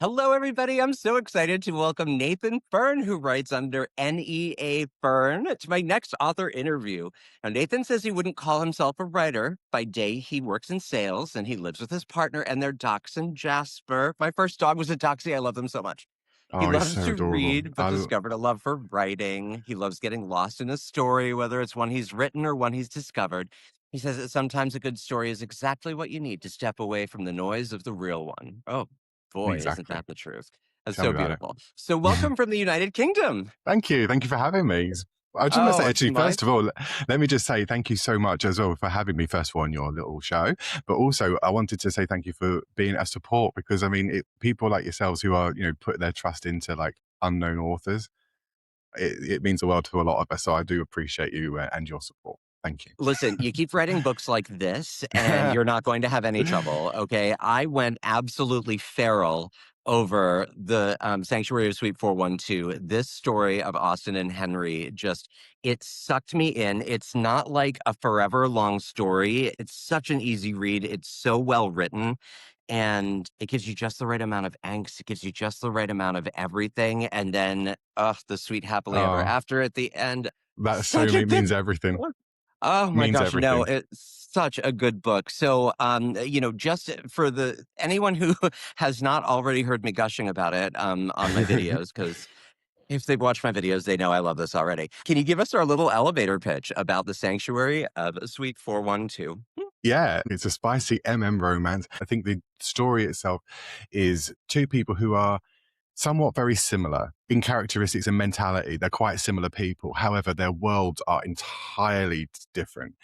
Hello, everybody. I'm so excited to welcome Nathan Ferne, who writes under N.E.A. Ferne, to my next author interview. Now, Nathan says he wouldn't call himself a writer. By day, he works in sales and he lives with his partner and their dachshund, Jasper. My first dog was a dachshund. I love them so much. He Oh, he's loves so to adorable. read, but discovered a love for writing. He loves getting lost in a story, whether it's one he's written or one he's discovered. He says that sometimes a good story is exactly what you need to step away from the noise of the real one. Oh, boy, isn't Exactly. that the truth? That's Tell so me about beautiful. So, it. welcome from the United Kingdom. Thank you. Thank you for having me. I just want to Oh, say, it's actually, my first of all, let me just say thank you so much as well for having me, first of all, on your little show. But also, I wanted to say thank you for being a support because, I mean, people like yourselves who are, put their trust into like unknown authors, it means the world to a lot of us. So I do appreciate you and your support. Thank you. Listen, you keep writing books like this, and you're not going to have any trouble. Okay. I went absolutely feral over the Sanctuary of Suite 412. This story of Austin and Henry just, it sucked me in. It's not like a forever long story. It's such an easy read. It's so well written. And it gives you just the right amount of angst. It gives you just the right amount of everything. And then, the sweet happily ever Oh, after at the end. that Such a good means everything. book. Oh my Means gosh, no, everything. it's such a good book. So, just for the anyone who has not already heard me gushing about it, on my videos, because if they've watched my videos, they know I love this already. Can you give us our little elevator pitch about the Sanctuary of Suite 412? Yeah, it's a spicy romance. I think the story itself is two people who are somewhat very similar in characteristics and mentality. They're quite similar people. However, their worlds are entirely different.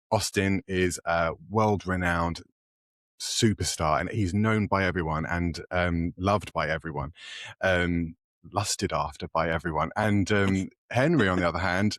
Austin is a world renowned superstar and he's known by everyone and loved by everyone, um, lusted after by everyone. And Henry, on the other hand,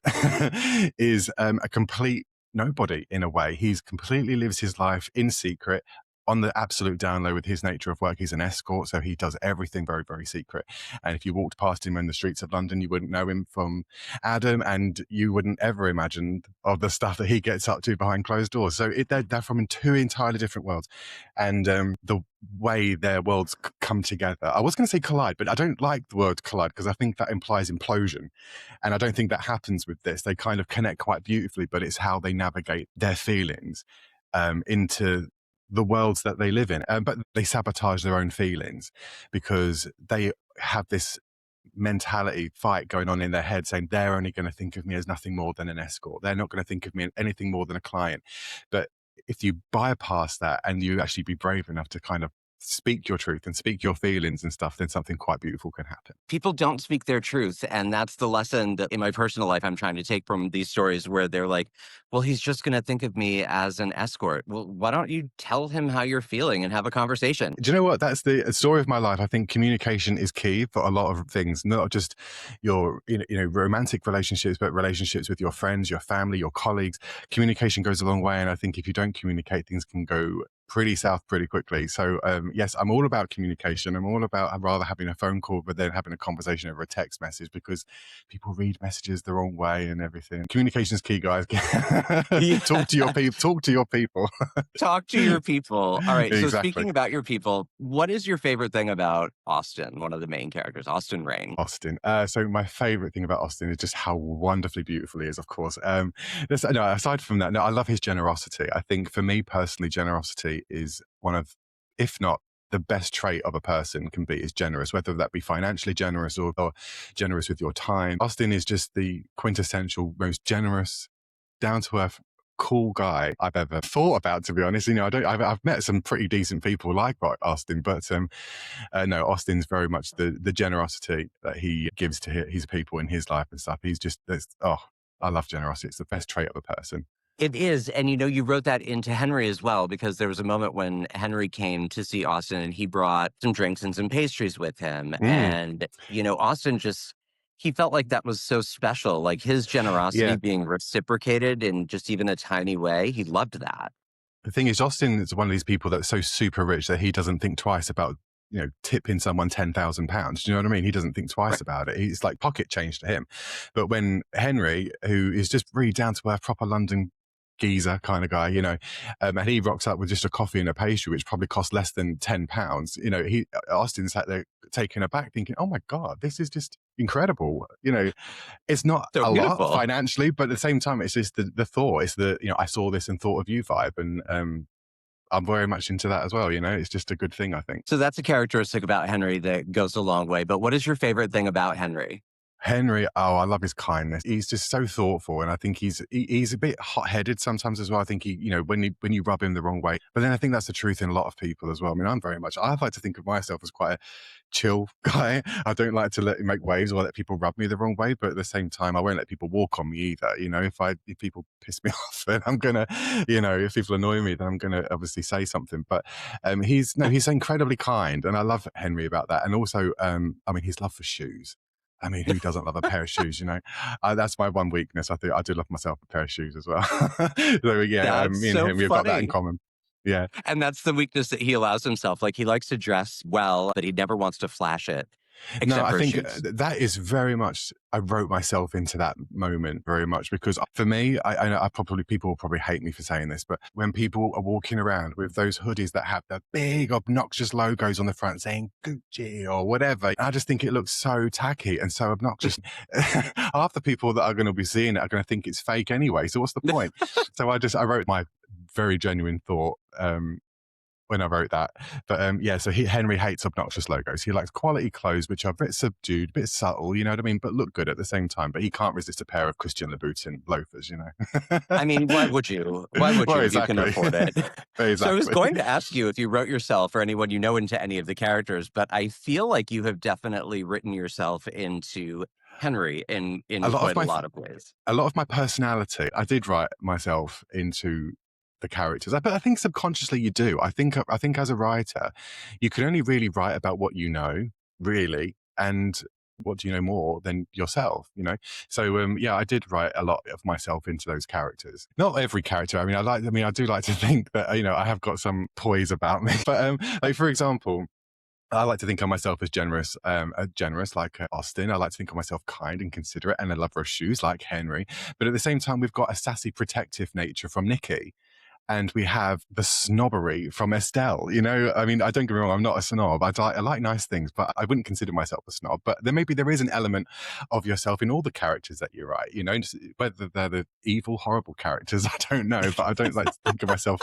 is a complete nobody in a way. He's completely lives his life in secret. On the absolute down low with his nature of work, he's an escort, so he does everything very, very secret. And if you walked past him in the streets of London, you wouldn't know him from Adam, and you wouldn't ever imagine of the stuff that he gets up to behind closed doors. So they're from two entirely different worlds, and the way their worlds come together. I was going to say collide, but I don't like the word collide because I think that implies implosion, and I don't think that happens with this. They kind of connect quite beautifully, but it's how they navigate their feelings into the worlds that they live in. But they sabotage their own feelings because they have this mentality fight going on in their head saying they're only going to think of me as nothing more than an escort. They're not going to think of me as anything more than a client. But if you bypass that and you actually be brave enough to kind of speak your truth and speak your feelings and stuff, then something quite beautiful can happen. People don't speak their truth, and that's the lesson that in my personal life I'm trying to take from these stories where they're like, well, he's just going to think of me as an escort. Well, why don't you tell him how you're feeling and have a conversation? Do you know what? That's the story of my life. I think communication is key for a lot of things, not just your romantic relationships, but relationships with your friends, your family, your colleagues. Communication goes a long way, and I think if you don't communicate, things can go pretty south pretty quickly. So yes, I'm all about communication. I'm all about rather having a phone call, but then having a conversation over a text message because people read messages the wrong way and everything. Communication is key, guys. Talk to your people. Talk to your people. Talk to your people. All right. So Exactly. speaking about your people, what is your favorite thing about Austin, one of the main characters, Austin Rain? Austin. So my favorite thing about Austin is just how wonderfully beautiful he is, of course. No, aside from that, no, I love his generosity. I think for me personally, generosity is one of, if not the best trait of a person can be is generous, whether that be financially generous or generous with your time. Austin is just the quintessential, most generous, down to earth, cool guy I've ever thought about, to be honest. I've met some pretty decent people like Austin, but no, Austin's very much the generosity that he gives to his people in his life and stuff. He's just, I love generosity. It's the best trait of a person. It is. And you wrote that into Henry as well, because there was a moment when Henry came to see Austin and he brought some drinks and some pastries with him. Mm, And, Austin just, he felt like that was so special. Like his generosity yeah. being reciprocated in just even a tiny way. He loved that. The thing is, Austin is one of these people that's so super rich that he doesn't think twice about, tipping someone £10,000. Do you know what I mean? He doesn't think twice Right. about it. It's like pocket change to him. But when Henry, who is just really down to earth, proper London geezer kind of guy, and he rocks up with just a coffee and a pastry, which probably cost less than £10. Austin sat there taken aback, thinking, "Oh my god, this is just incredible." It's not So a lot beautiful. financially, but at the same time, it's just the thought. It's the I saw this and thought of you vibe, and I'm very much into that as well. It's just a good thing, I think. So that's a characteristic about Henry that goes a long way. But what is your favorite thing about Henry? Henry, oh, I love his kindness. He's just so thoughtful, and I think he's a bit hot-headed sometimes as well. I think when you rub him the wrong way, but then I think that's the truth in a lot of people as well. I mean, I like to think of myself as quite a chill guy. I don't like to let make waves or let people rub me the wrong way, but at the same time, I won't let people walk on me either. If people piss me off, then I'm gonna, if people annoy me, then I'm gonna obviously say something. But he's incredibly kind, and I love Henry about that. And also, I mean, his love for shoes. I mean, who doesn't love a pair of shoes? That's my one weakness. I do love myself a pair of shoes as well. So yeah, That's me and so him, we've got that in funny. common. Yeah. And that's the weakness that he allows himself. Like he likes to dress well, but he never wants to flash it, No, except I for his think shoes. that is very much. I wrote myself into that moment very much because for me, I know people will probably hate me for saying this, but when people are walking around with those hoodies that have the big obnoxious logos on the front saying Gucci or whatever, I just think it looks so tacky and so obnoxious. Half the people that are going to be seeing it are going to think it's fake anyway. So what's the point? So I wrote my very genuine thought. When I wrote that. But yeah, so Henry hates obnoxious logos. He likes quality clothes, which are a bit subdued, a bit subtle, you know what I mean? But look good at the same time. But he can't resist a pair of Christian Louboutin loafers. I mean, why would you? Why would Well, you if you can exactly. afford it? So I was Exactly. going to ask you if you wrote yourself or anyone you know into any of the characters, but I feel like you have definitely written yourself into Henry A in lot of quite a my lot of ways. a lot of my personality, I did write myself into the characters. But I think subconsciously you do. I think as a writer, you can only really write about what you know, really, and what do you know more than yourself. So yeah, I did write a lot of myself into those characters. Not every character. I do like to think that I have got some poise about me. But like for example, I like to think of myself as generous like Austin. I like to think of myself kind and considerate and a lover of shoes like Henry. But at the same time, we've got a sassy, protective nature from Nikki. And we have the snobbery from Estelle. I mean, I don't get me wrong, I'm not a snob. I like nice things, but I wouldn't consider myself a snob. But there is an element of yourself in all the characters that you write. Whether they're the evil, horrible characters, I don't know. But I don't like to think of myself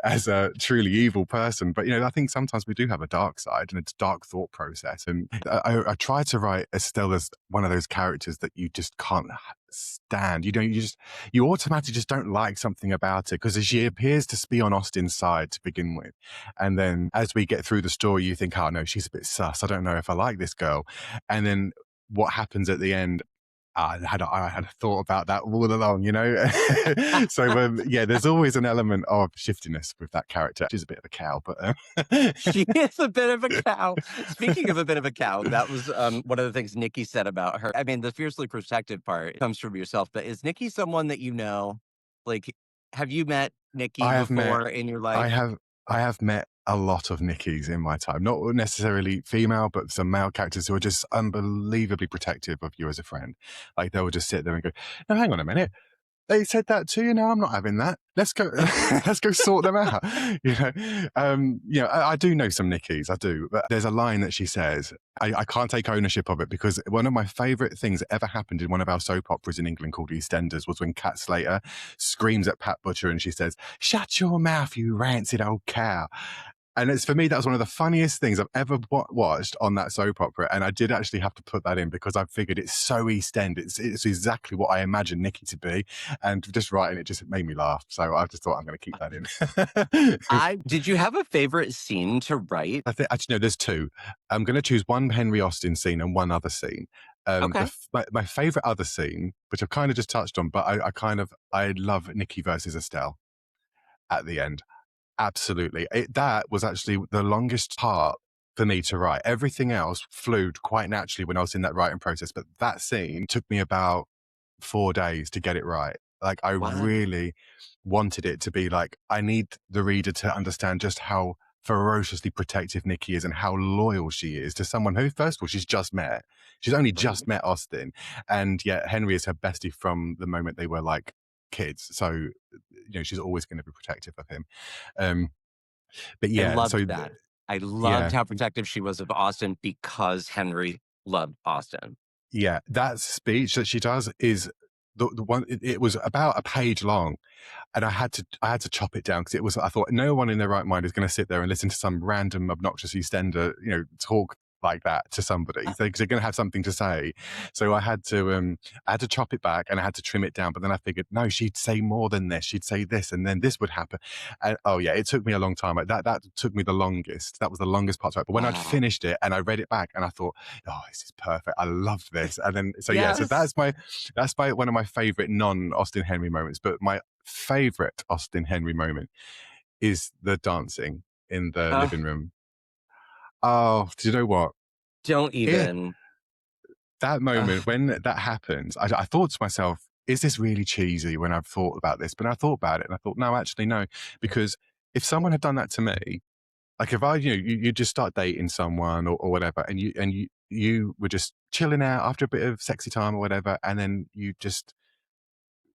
as a truly evil person. But I think sometimes we do have a dark side and a dark thought process. And I try to write Estelle as one of those characters that you just can't stand. You automatically just don't like something about it because she appears to be on Austin's side to begin with. And then as we get through the story, you think, oh no, she's a bit sus. I don't know if I like this girl. And then what happens at the end, I had a thought about that all along. So yeah, there's always an element of shiftiness with that character. She's a bit of a cow, but She is a bit of a cow. Speaking of a bit of a cow, that was one of the things Nikki said about her. I mean, the fiercely protective part comes from yourself, but is Nikki someone that you know? Like, have you met Nikki I have met, before in your I life? have, I have met a lot of Nickies in my time. Not necessarily female, but some male characters who are just unbelievably protective of you as a friend. Like they will just sit there and go, "No, hang on a minute. They said that too. No, I'm not having that. Let's go. Let's go sort them out." I do know some Nickies. I do. But there's a line that she says. I can't take ownership of it because one of my favourite things that ever happened in one of our soap operas in England called EastEnders was when Kat Slater screams at Pat Butcher and she says, "Shut your mouth, you rancid old cow." And it's for me, that was one of the funniest things I've ever watched on that soap opera. And I did actually have to put that in because I figured it's so East End. It's exactly what I imagined Nikki to be. And just writing it just made me laugh. So I just thought I'm going to keep that in. I did you have a favorite scene to write? I think actually no, there's two. I'm going to choose one Henry Austin scene and one other scene. Okay. My favorite other scene, which I've kind of just touched on, but I love Nikki versus Estelle at the end. Absolutely. That was actually the longest part for me to write. Everything else flowed quite naturally when I was in that writing process. But that scene took me about 4 days to get it right. Like I Wow. really wanted it to be like, I need the reader to understand just how ferociously protective Nikki is and how loyal she is to someone who, first of all, she's just met. She's only Right. just met Austin. And yet Henry is her bestie from the moment they were like kids, so she's always going to be protective of him. Um, but I yeah, loved that. I loved yeah, how protective she was of Austen because Henry loved Austen. yeah, that speech that she does is the one. It was about a page long, and I had to chop it down because it was. I thought no one in their right mind is going to sit there and listen to some random obnoxious EastEnder, talk like that to somebody because they're going to have something to say. So I had to chop it back and I had to trim it down. But then I figured, no, she'd say more than this. She'd say this, and then this would happen. And oh yeah, it took me a long time. That took me the longest. That was the longest part to it. But when I'd Wow. finished it and I read it back, and I thought, oh, this is perfect. I love this. And then so Yes. that's one of my favorite non-Austin Henry moments. But my favorite Austin Henry moment is the dancing in the Uh, living room. Oh, do you know what? don't It even. That moment when that happens, I thought to myself, is this really cheesy when I've thought about this? But I thought about it and I thought, no, actually, no. Because if someone had done that to me, like if you just start dating someone or whatever, and you were just chilling out after a bit of sexy time or whatever, and then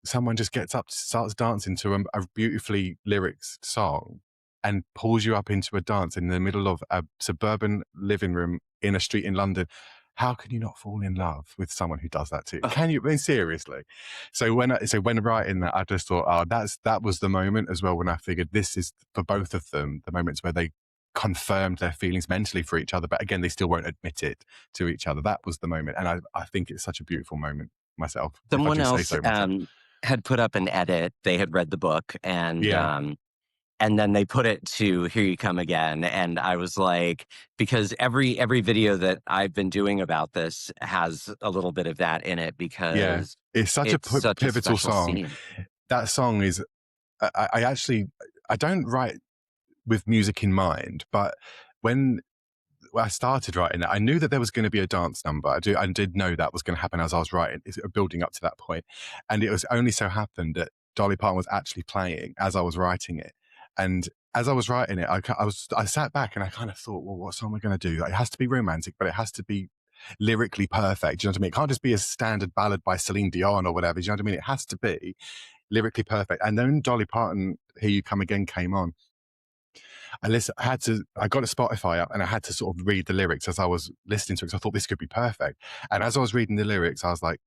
someone just gets up, starts dancing to a beautifully lyrics song and pulls you up into a dance in the middle of a suburban living room in a street in London. How can you not fall in love with someone who does that to you? Ugh, Can you? I mean, seriously. So when writing that, I just thought, oh, that was the moment as well when I figured this is for both of them the moments where they confirmed their feelings mentally for each other, but again, they still won't admit it to each other. That was the moment, and I think it's such a beautiful moment myself, if I someone do say else so myself. had put up an edit. They had read the book, Yeah, and then they put it to "Here You Come Again," and I was like, because every video that I've been doing about this has a little bit of that in it yeah. because It's such a it's such a pivotal special song. scene. That song is. I actually I don't write with music in mind, but when I started writing it, I knew that there was going to be a dance number. I did know that was going to happen as I was writing, building up to that point. And it was only so happened that Dolly Parton was actually playing as I was writing it. And as I was writing it, I sat back and I kind of thought, well, what song am I going to do? Like, it has to be romantic, but it has to be lyrically perfect. Do you know what I mean? It can't just be a standard ballad by Celine Dion or whatever. Do you know what I mean? It has to be lyrically perfect. And then Dolly Parton, Here You Come Again came on. I got a Spotify up and I had to sort of read the lyrics as I was listening to it because I thought this could be perfect. And as I was reading the lyrics, I was like,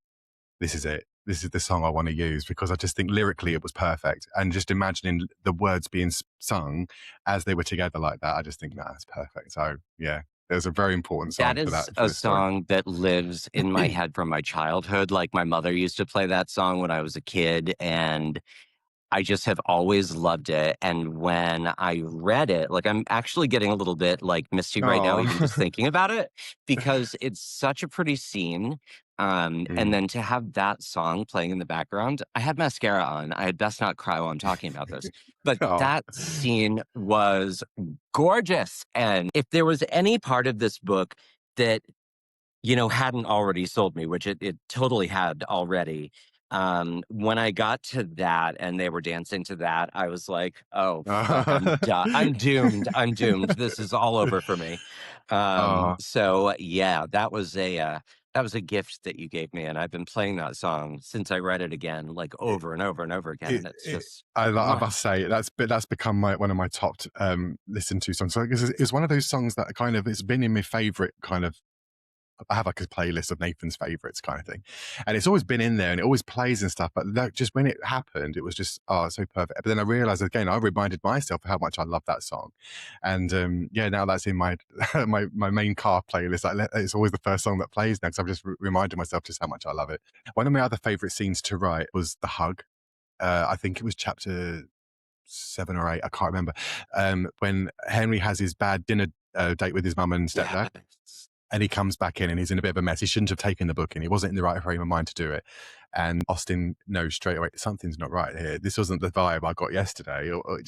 this is it. This is the song I want to use because I just think lyrically it was perfect. And just imagining the words being sung as they were together like that, I just think that's perfect. So yeah, there's a very important That song is for a this story. song that lives in my head from my childhood. Like my mother used to play that song when I was a kid, and I just have always loved it, and when I read it, like, I'm actually getting a little bit, like, misty right now even just Oh, thinking about it, because it's such a pretty scene, and mm. then to have that song playing in the background. I had mascara on, I had best not cry while I'm talking about this, but Oh. that scene was gorgeous, and if there was any part of this book that hadn't already sold me, which it totally had already. When I got to that and they were dancing to that, I was like, "Oh fuck, I'm done. I'm doomed. I'm doomed. This is all over for me." Oh, So yeah, that was a gift that you gave me, and I've been playing that song since I read it again, like over and over and over again, and it's just I mwah. must say that's become one of my top listened to songs. So it's one of those songs that kind of it's been in my favorite kind of. I have like a playlist of Nathan's favorites kind of thing, and it's always been in there and it always plays and stuff. But just when it happened, it was just so perfect. But then I realized again, I reminded myself how much I love that song, and yeah, now that's in my my main car playlist. It's always the first song that plays now because I've just reminded myself just how much I love it. One of my other favorite scenes to write was the hug. I think it was chapter 7 or 8. I can't remember. When Henry has his bad dinner date with his mum and stepdad, Yes. and he comes back in and he's in a bit of a mess. He shouldn't have taken the book in. He wasn't in the right frame of mind to do it. And Austin knows straight away something's not right here. This wasn't the vibe I got yesterday, or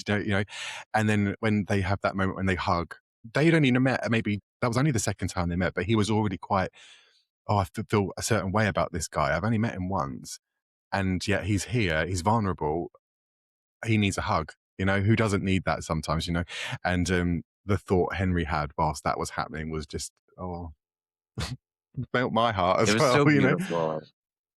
And then when they have that moment when they hug, they'd only met. Maybe that was only the second time they met, but he was already quite. Oh, I feel a certain way about this guy. I've only met him once, and yet he's here. He's vulnerable. He needs a hug. Who doesn't need that sometimes? And the thought Henry had whilst that was happening was just melt my heart It as was well. so beautiful.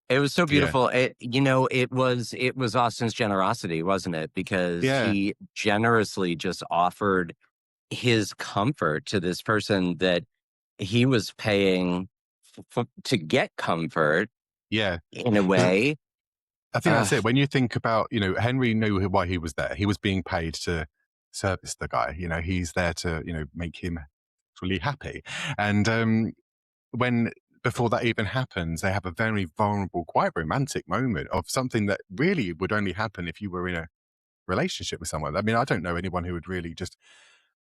It was so Yeah. beautiful. It was Austin's generosity, wasn't it? Because Yeah. he generously just offered his comfort to this person that he was paying to get comfort Yeah. in a 'Cause way. I think that's Uh, it. When you think about, Henry knew why he was there. He was being paid to service the guy. He's there to, make him really happy. And when before that even happens, they have a very vulnerable, quite romantic moment of something that really would only happen if you were in a relationship with someone. I mean, I don't know anyone who would really just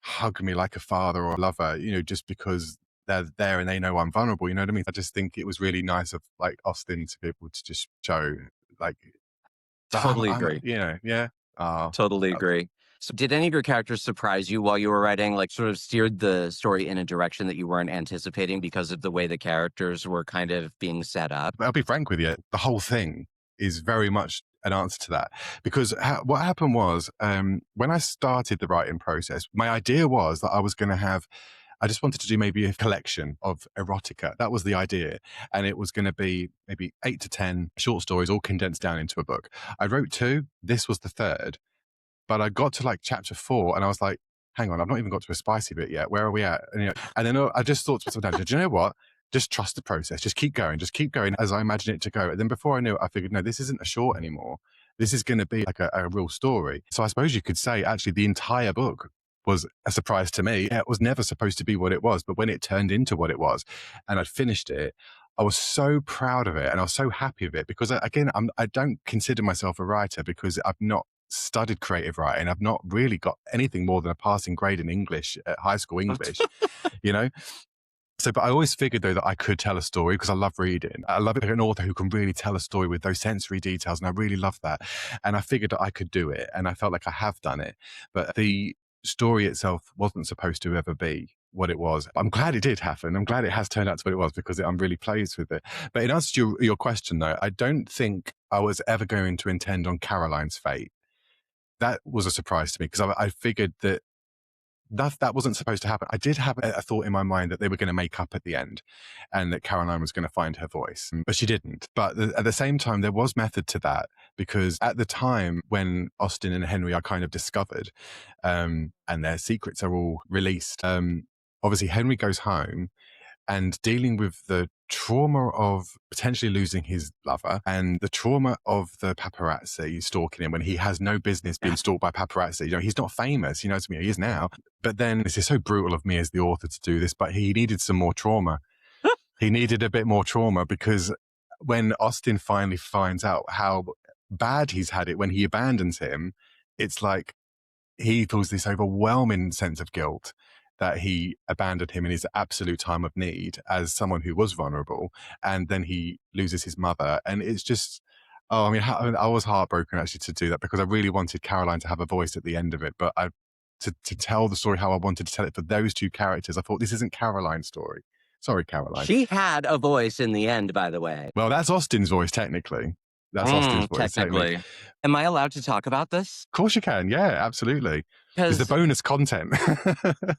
hug me like a father or a lover, just because they're there and they know I'm vulnerable. You know what I mean? I just think it was really nice of like Austin to be able to just show like that Totally agree. yeah. Oh, Totally that was agree. So, did any of your characters surprise you while you were writing? Like, sort of steered the story in a direction that you weren't anticipating because of the way the characters were kind of being set up? I'll be frank with you. The whole thing is very much an answer to that because what happened was when I started the writing process, my idea was that I was going to have. I just wanted to do maybe a collection of erotica. That was the idea. And it was going to be maybe 8 to 10 short stories all condensed down into a book. I wrote two. This was the third. But I got to like chapter 4 and I was like, hang on, I've not even got to a spicy bit yet. Where are we at? And then I just thought to myself, no, do you know what? Just trust the process. Just keep going as I imagine it to go. And then before I knew it, I figured, no, this isn't a short anymore. This is going to be like a real story. So I suppose you could say actually the entire book was a surprise to me. It was never supposed to be what it was. But when it turned into what it was and I'd finished it, I was so proud of it and I was so happy with it because again, I don't consider myself a writer because I've not studied creative writing. I've not really got anything more than a passing grade in English at high school English, you know? So, but I always figured though that I could tell a story because I love reading. I love an author who can really tell a story with those sensory details. And I really love that. And I figured that I could do it. And I felt like I have done it. But the story itself wasn't supposed to ever be what it was. I'm glad it did happen. I'm glad it has turned out to what it was because I'm really pleased with it. But in answer to your question though, I don't think I was ever going to intend on Caroline's fate. That was a surprise to me because I figured that wasn't supposed to happen. I did have a thought in my mind that they were going to make up at the end and that Caroline was going to find her voice, but she didn't. But at the same time, there was method to that because at the time when Austin and Henry are kind of discovered and their secrets are all released, obviously Henry goes home and dealing with the trauma of potentially losing his lover and the trauma of the paparazzi stalking him when he has no business being stalked by paparazzi. He's not famous, to me, he is now. But then this is so brutal of me as the author to do this, but he needed some more trauma. He needed a bit more trauma because when Austin finally finds out how bad he's had it when he abandons him, it's like he feels this overwhelming sense of guilt that he abandoned him in his absolute time of need as someone who was vulnerable. And then he loses his mother. And it's just, oh, I was heartbroken actually to do that because I really wanted Caroline to have a voice at the end of it. But to tell the story how I wanted to tell it for those two characters, I thought this isn't Caroline's story. Sorry, Caroline. She had a voice in the end, by the way. Well, that's Austin's voice, technically. That's Austin's voice, technically. Technically. Am I allowed to talk about this? Of course you can. Yeah, absolutely. It's the Because bonus content.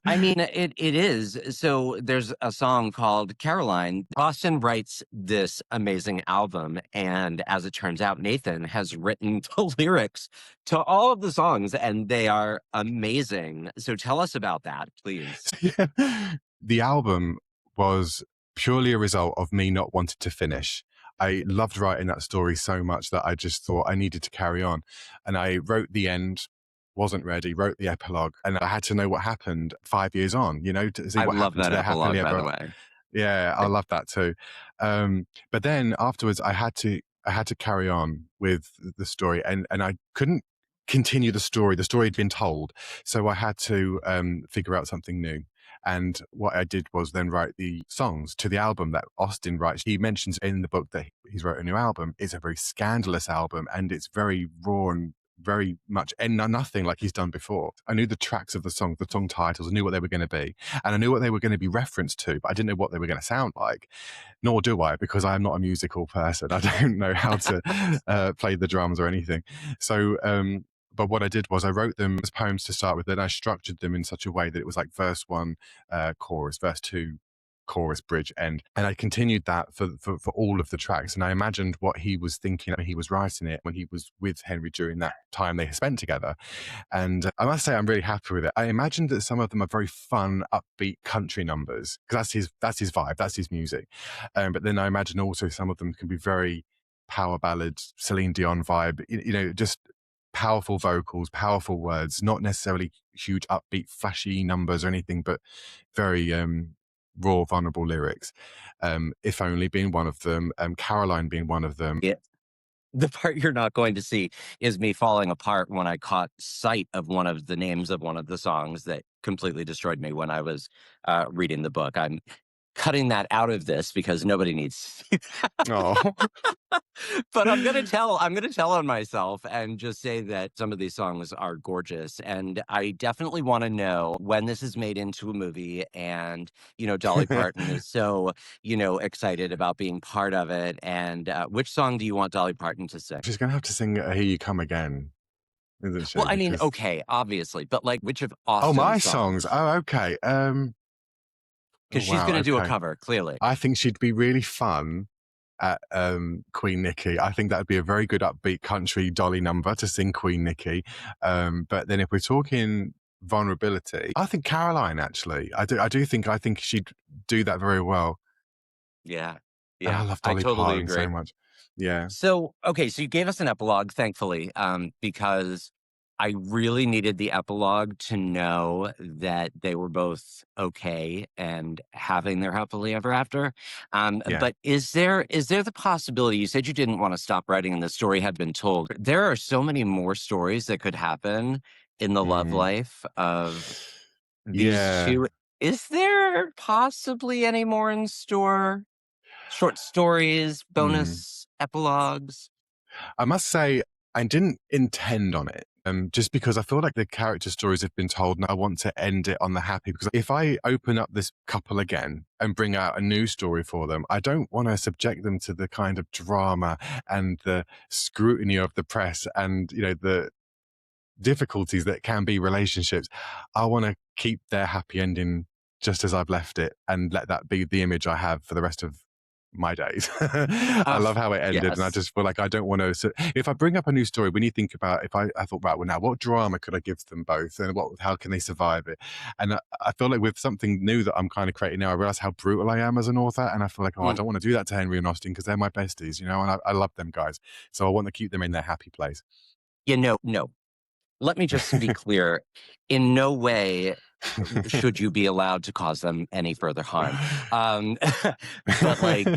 I mean, it is. So there's a song called Caroline. Austin writes this amazing album. And as it turns out, Nathan has written the lyrics to all of the songs, and they are amazing. So tell us about that, please. Yeah. The album was purely a result of me not wanting to finish. I loved writing that story so much that I just thought I needed to carry on. And I wrote the end, wasn't ready, wrote the epilogue, and I had to know what happened 5 years on, to see I what love happened to that their happily epilogue, by the ever. way. Yeah, I love that too. But then afterwards, I had to carry on with the story, and I couldn't continue the story. The story had been told, so I had to figure out something new. And what I did was then write the songs to the album that Austin writes. He mentions in the book that he's wrote a new album. It's a very scandalous album, and it's very raw and very much and nothing like he's done before. I knew the tracks of the songs, the song titles, I knew what they were going to be, and I knew what they were going to be referenced to, but I didn't know what they were going to sound like. Nor do I, because I'm not a musical person. I don't know how to play the drums or anything. So, but what I did was I wrote them as poems to start with, then I structured them in such a way that it was like verse one, chorus, verse two, chorus, bridge, end. And I continued that for all of the tracks. And I imagined what he was thinking when he was writing it, when he was with Henry during that time they spent together. And I must say, I'm really happy with it. I imagined that some of them are very fun, upbeat country numbers because that's his vibe, that's his music. But then I imagine also some of them can be very power ballads, Celine Dion vibe, just powerful vocals, powerful words, not necessarily huge, upbeat, flashy numbers or anything, but very raw, vulnerable lyrics. If Only being one of them, Caroline being one of them. Yeah. The part you're not going to see is me falling apart when I caught sight of one of the names of one of the songs that completely destroyed me when I was reading the book. I'm cutting that out of this because nobody needs to see Oh, but I'm gonna tell on myself and just say that some of these songs are gorgeous, and I definitely wanna know when this is made into a movie and, Dolly Parton is so, excited about being part of it, and, which song do you want Dolly Parton to sing? she's going to have to sing Here You Come Again, isn't Well, she? I mean, Because, okay, obviously, but, like, which of oh, my Austin's songs. songs? Oh, okay. Oh, Because she's wow. gonna do a Okay. cover, clearly. I think she'd be really fun at Queen Nikki. I think that would be a very good upbeat country Dolly number to sing Queen Nikki. But then if we're talking vulnerability, I think Caroline actually. I think she'd do that very well. Yeah, And I yeah, love I Dolly totally Parton so agree. much. Yeah. So, okay, so you gave us an epilogue, thankfully, because I really needed the epilogue to know that they were both okay and having their happily ever after. Yeah. But is there the possibility? You said you didn't want to stop writing, and the story had been told. There are so many more stories that could happen in the love Mm. life of these Yeah. two. Is there possibly any more in store? Short stories, Mm. bonus epilogues. I must say, I didn't intend on it. Just because I feel like the character stories have been told and I want to end it on the happy. Because if I open up this couple again and bring out a new story for them, I don't want to subject them to the kind of drama and the scrutiny of the press and, the difficulties that can be relationships. I want to keep their happy ending just as I've left it and let that be the image I have for the rest of my days. I Ugh, love how it ended, and I yes. just feel like I don't want to. So if I bring up a new story, when you think about, if I thought, right, well, now what drama could I give them both, and how can they survive it? And I feel like with something new that I'm kind of creating now, I realize how brutal I am as an author, and I feel like, oh, I Mm, don't want to do that to Henry and Austin because they're my besties, and I love them guys, so I want to keep them in their happy place. no. Let me just be clear. In no way should you be allowed to cause them any further harm. Um, but, like,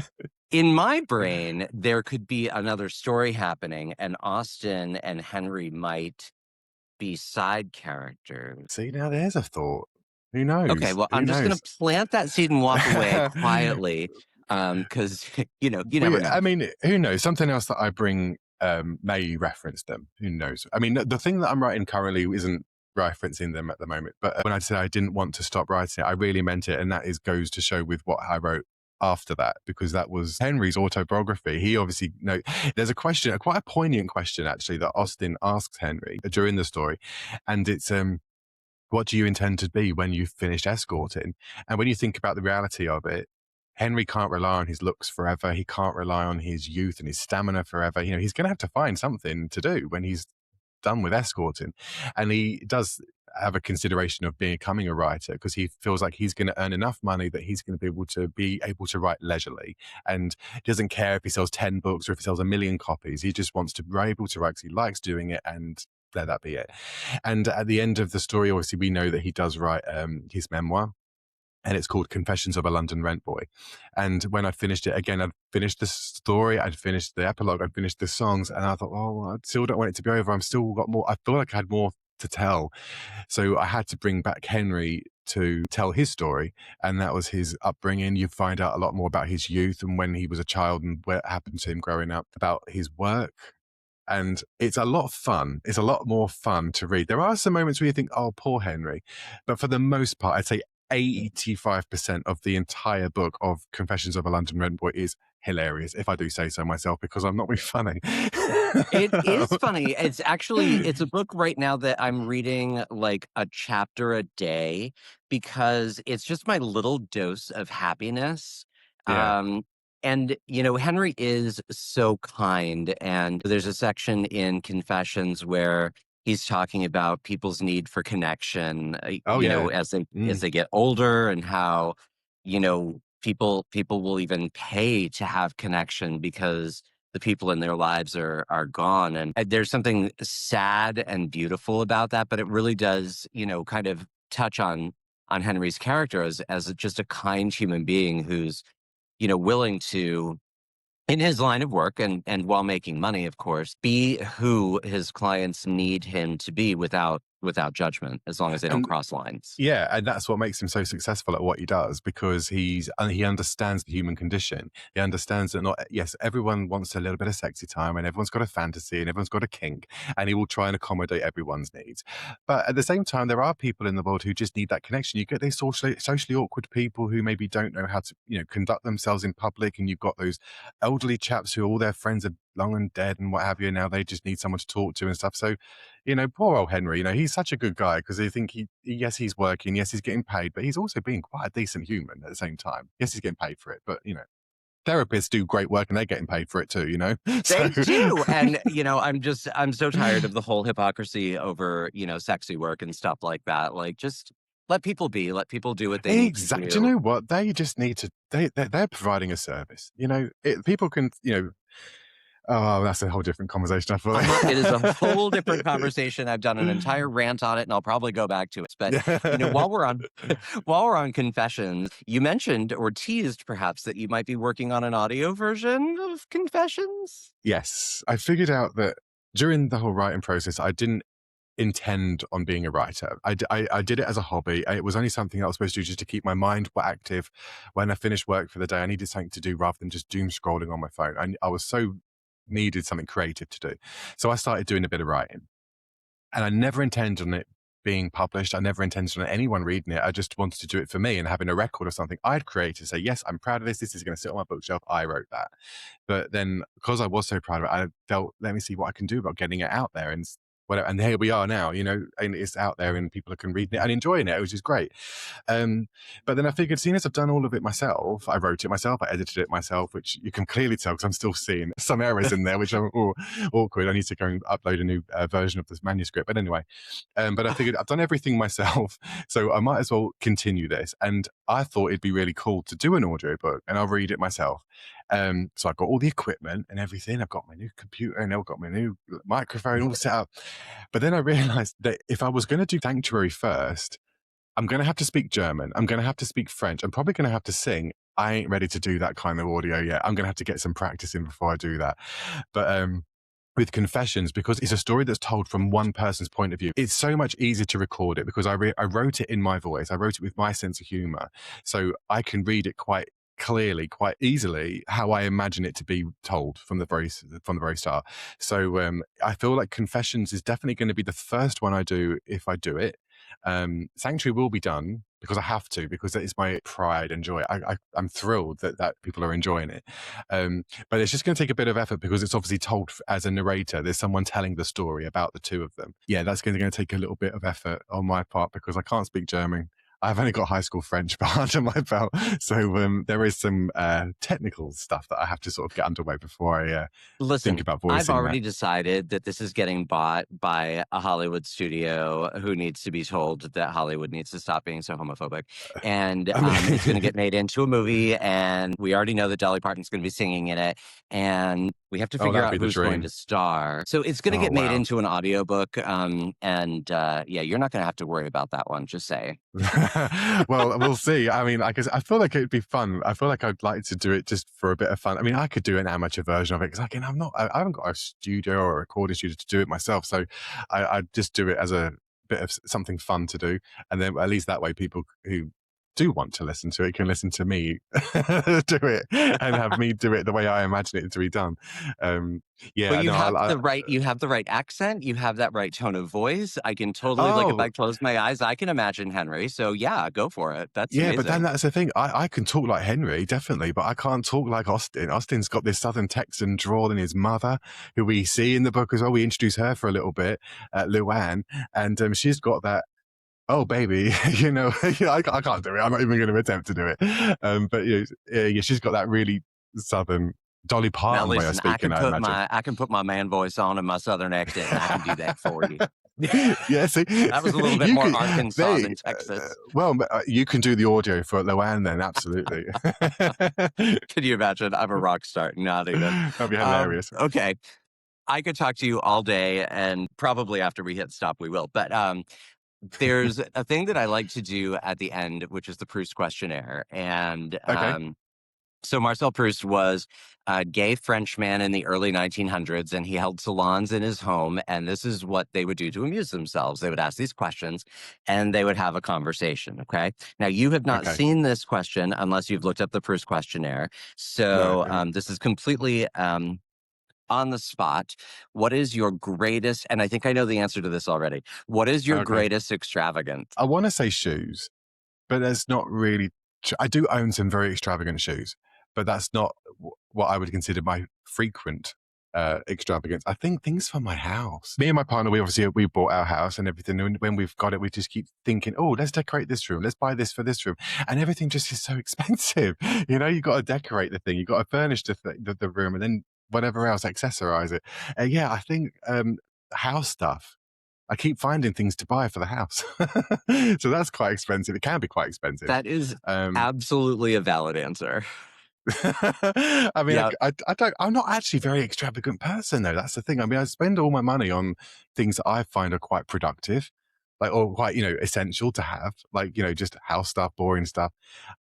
in my brain, there could be another story happening, and Austin and Henry might be side characters. See, now there's a thought. Who Okay, knows? well, Who I'm just gonna knows? plant that seed and walk away quietly, because you never know. I mean, who knows? Something else that I bring may reference them. Who knows? I mean, the thing that I'm writing currently isn't referencing them at the moment. But when I said I didn't want to stop writing it, I really meant it, and that is goes to show with what I wrote after that, because that was Henry's autobiography. He obviously there's a question, quite a poignant question actually, that Austin asks Henry during the story, and it's what do you intend to be when you've finished escorting? And when you think about the reality of it, Henry can't rely on his looks forever. He can't rely on his youth and his stamina forever. He's going to have to find something to do when he's done with escorting. And he does have a consideration of becoming a writer because he feels like he's going to earn enough money that he's going to be able to write leisurely. And he doesn't care if he sells 10 books or if he sells a million copies. He just wants to be able to write because he likes doing it, and let that be it. And at the end of the story, obviously, we know that he does write his memoir, and it's called Confessions of a London Rent Boy. And when I finished it, again, I'd finished the story, I'd finished the epilogue, I'd finished the songs, and I thought, oh, well, I still don't want it to be over. I'm still got more. I feel like I had more to tell. So I had to bring back Henry to tell his story, and that was his upbringing. You find out a lot more about his youth and when he was a child and what happened to him growing up, about his work, and it's a lot of fun. It's a lot more fun to read. There are some moments where you think, oh, poor Henry. But for the most part, I'd say 85% of the entire book of Confessions of a London Rent Boy is hilarious, if I do say so myself, because I'm not really funny. It is funny. It's a book right now that I'm reading like a chapter a day because it's just my little dose of happiness. Yeah. Um, and Henry is so kind, and there's a section in Confessions where he's talking about people's need for connection, Oh, yeah. as Mm. they get older, and how, people will even pay to have connection because the people in their lives are gone, and there's something sad and beautiful about that, but it really does, kind of touch on Henry's character as just a kind human being who's, willing to, in his line of work, and while making money, of course, be who his clients need him to be without judgment, as long as they don't And cross lines. yeah, and that's what makes him so successful at what he does, because he understands the human condition. He understands that not yes, everyone wants a little bit of sexy time, and everyone's got a fantasy, and everyone's got a kink, and he will try and accommodate everyone's needs. But at the same time, there are people in the world who just need that connection. You get these socially awkward people who maybe don't know how to conduct themselves in public, and you've got those elderly chaps who all their friends are long and dead and what have you. And now they just need someone to talk to and stuff. So poor old Henry, he's such a good guy because I think yes, he's working, yes, he's getting paid, but he's also being quite a decent human at the same time. Yes, he's getting paid for it, but therapists do great work and they're getting paid for it too. So They do. And, I'm so tired of the whole hypocrisy over, sexy work and stuff like that. Like, just let people be, let people do what they need to exactly. Do you do. know what? They just need to, they're providing a service. People can, oh, that's a whole different conversation. I It is a thought. whole different conversation. I've done an entire rant on it, and I'll probably go back to it. But while we're on while we're on confessions, you mentioned or teased perhaps that you might be working on an audio version of Confessions. Yes, I figured out that during the whole writing process, I didn't intend on being a writer. I did it as a hobby. It was only something I was supposed to do just to keep my mind active. When I finished work for the day, I needed something to do rather than just doom scrolling on my phone. I was so needed something creative to do. So I started doing a bit of writing. And I never intended on it being published. I never intended on anyone reading it. I just wanted to do it for me and having a record of something I'd created. Say, yes, I'm proud of this. This is going to sit on my bookshelf. I wrote that. But then because I was so proud of it, I felt, let me see what I can do about getting it out there and whatever. And here we are now, and it's out there and people can read it and enjoying it, which is great. Um, but then I figured, seeing as I've done all of it myself, I wrote it myself, I edited it myself, which you can clearly tell because I'm still seeing some errors in there, which are awkward. I need to go and upload a new version of this manuscript. But anyway, but I figured I've done everything myself, so I might as well continue this. And I thought it'd be really cool to do an audiobook and I'll read it myself. So I've got all the equipment and everything. I've got my new computer and I've got my new microphone all set up. But then I realized that if I was going to do Sanctuary first, I'm going to have to speak German. I'm going to have to speak French. I'm probably going to have to sing. I ain't ready to do that kind of audio yet. I'm going to have to get some practice in before I do that. But with Confessions, because it's a story that's told from one person's point of view, it's so much easier to record it because I wrote it in my voice. I wrote it with my sense of humor. So I can read it quite clearly, quite easily, how I imagine it to be told from the very start. So I feel like Confessions is definitely going to be the first one I do if I do it. Sanctuary will be done because I have to, because that is my pride and joy. I'm thrilled that people are enjoying it. But it's just going to take a bit of effort because it's obviously told as a narrator. There's someone telling the story about the two of them. Yeah, that's going to take a little bit of effort on my part because I can't speak German. I've only got high school French under my belt. So there is some technical stuff that I have to sort of get underway before I think Listen, about I've voicing that. already decided that this is getting bought by a Hollywood studio who needs to be told that Hollywood needs to stop being so homophobic. And I mean, it's going to get made into a movie. And we already know that Dolly Parton's going to be singing in it. And we have to oh, figure that'd out be the who's going to dream. star. So it's going to Oh, get made wow. into an audiobook. Yeah, you're not going to have to worry about that one. Just say. Well, we'll see. I mean, I feel like it'd be fun. I feel like I'd like to do it just for a bit of fun. I mean, I could do an amateur version of it because again, I haven't got a studio or a recording studio to do it myself. So I just do it as a bit of something fun to do. And then at least that way people who do want to listen to it can listen to me do it and have me do it the way I imagine it to be done. But Yeah, no, you have the right accent, you have that right tone of voice. I can totally like, if oh, I close my eyes, I can imagine Henry. So yeah, go for it. That's yeah, but then amazing. that's the thing. I can talk like Henry, definitely, but I can't talk like Austin. Austin's got this Southern Texan drawl in his mother, who we see in the book as well. We introduce her for a little bit, Luann, and she's got that. Oh, baby, I can't do it. I'm not even going to attempt to do it. But yeah, she's got that really Southern Dolly Now Parton way of listen, speaking, I imagine. I can put my man voice on and my Southern accent, and I can do that for you. Yeah, see, That was a little bit you more could, Arkansas than Texas. well, you can do the audio for Luann then, absolutely. Can you imagine? I'm a rock star. Not even. That'd be hilarious. Okay. I could talk to you all day, and probably after we hit stop, we will. But there's a thing that I like to do at the end, which is the Proust questionnaire. And Okay, so Marcel Proust was a gay Frenchman in the early 1900s, and he held salons in his home. And this is what they would do to amuse themselves. They would ask these questions, and they would have a conversation. Okay. Now, you have not okay, seen this question unless you've looked up the Proust questionnaire. no, So this is completely on the spot. What is your greatest? And I think I know the answer to this already. What is your okay. greatest extravagance? I want to say shoes, but that's not really. I do own some very extravagant shoes, but that's not what I would consider my frequent extravagance. I think things for my house. Me and my partner, we bought our house and everything. And when we've got it, we just keep thinking, oh, let's decorate this room. Let's buy this for this room, and everything just is so expensive. You got to decorate the thing. You got to furnish the room, and then whatever else, accessorize it. Yeah, I think house stuff. I keep finding things to buy for the house. So that's quite expensive. It can be quite expensive. That is Um, absolutely a valid answer. I mean, Yeah, I don't, I'm not actually a very extravagant person though. That's the thing. I mean, I spend all my money on things that I find are quite productive, like, or quite, essential to have, like, just house stuff, boring stuff.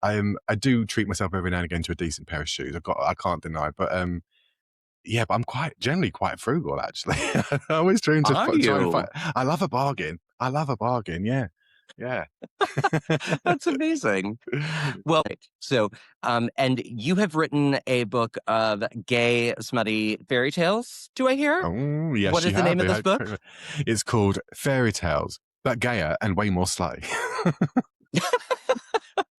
I do treat myself every now and again to a decent pair of shoes. I can't deny, but, yeah, but I'm generally quite frugal, actually. I always trying to are try and find. you? I love a bargain. I love a bargain. Yeah, yeah. That's amazing. Well, so, and you have written a book of gay, smutty fairy tales, do I hear? Oh, yes, What you is the name have. of this book? It's called Fairy Tales, but gayer and way more slay.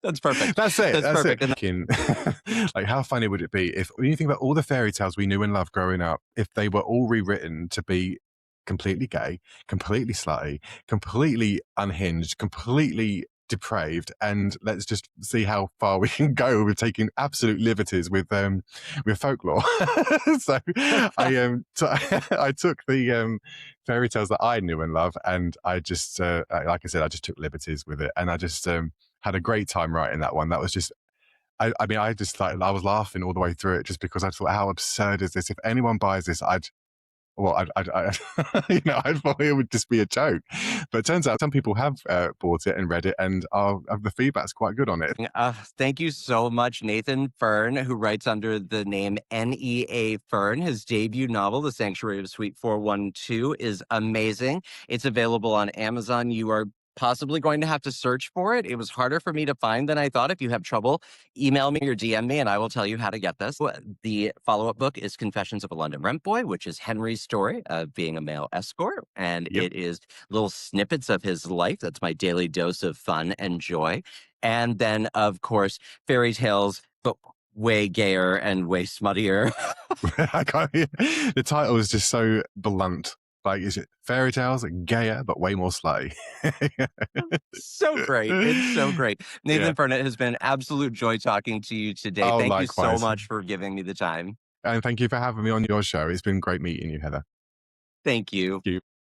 That's perfect. That's it. That's That's it. perfect. And Like, how funny would it be if, when you think about all the fairy tales we knew and loved growing up, if they were all rewritten to be completely gay, completely slutty, completely unhinged, completely depraved, and let's just see how far we can go with taking absolute liberties with folklore. So I took the fairy tales that I knew and loved, and I just like I said, I just took liberties with it, and I just had a great time writing that one. That was just. I mean, I just I was laughing all the way through it just because I thought, how absurd is this? If anyone buys this, I thought it would just be a joke. But it turns out some people have bought it and read it, and the feedback's quite good on it. thank you so much, Nathan Ferne, who writes under the name N.E.A. Ferne. His debut novel, The Sanctuary of Suite 412, is amazing. It's available on Amazon. You are possibly going to have to search for it. It was harder for me to find than I thought. If you have trouble, email me or DM me, and I will tell you how to get this. The follow-up book is Confessions of a London Rent Boy, which is Henry's story of being a male escort, and Yep. it is little snippets of his life. That's my daily dose of fun and joy. And then, of course, fairy tales, but way gayer and way smuttier. I can't, the title is just so blunt. Like, is it fairy tales, gayer, but way more slutty? So great. It's so great. Yeah. Nathan Burnett has been absolute joy talking to you today. Oh, Thank you so likewise. much for giving me the time. And thank you for having me on your show. It's been great meeting you, Heather. Thank you. Thank you.